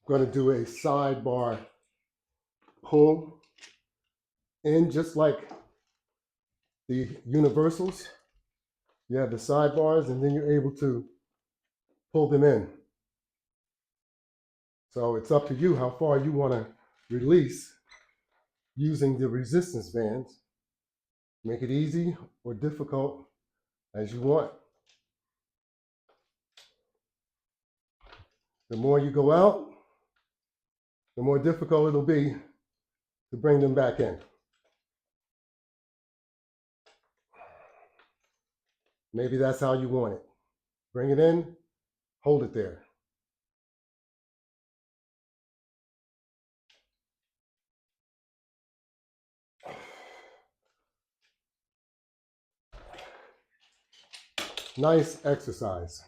I'm going to do a sidebar pull in, just like the universals. You have the sidebars and then you're able to pull them in. So it's up to you how far you want to release using the resistance bands. Make it easy or difficult as you want. The more you go out, the more difficult it'll be to bring them back in. Maybe that's how you want it. Bring it in, hold it there. Nice exercise.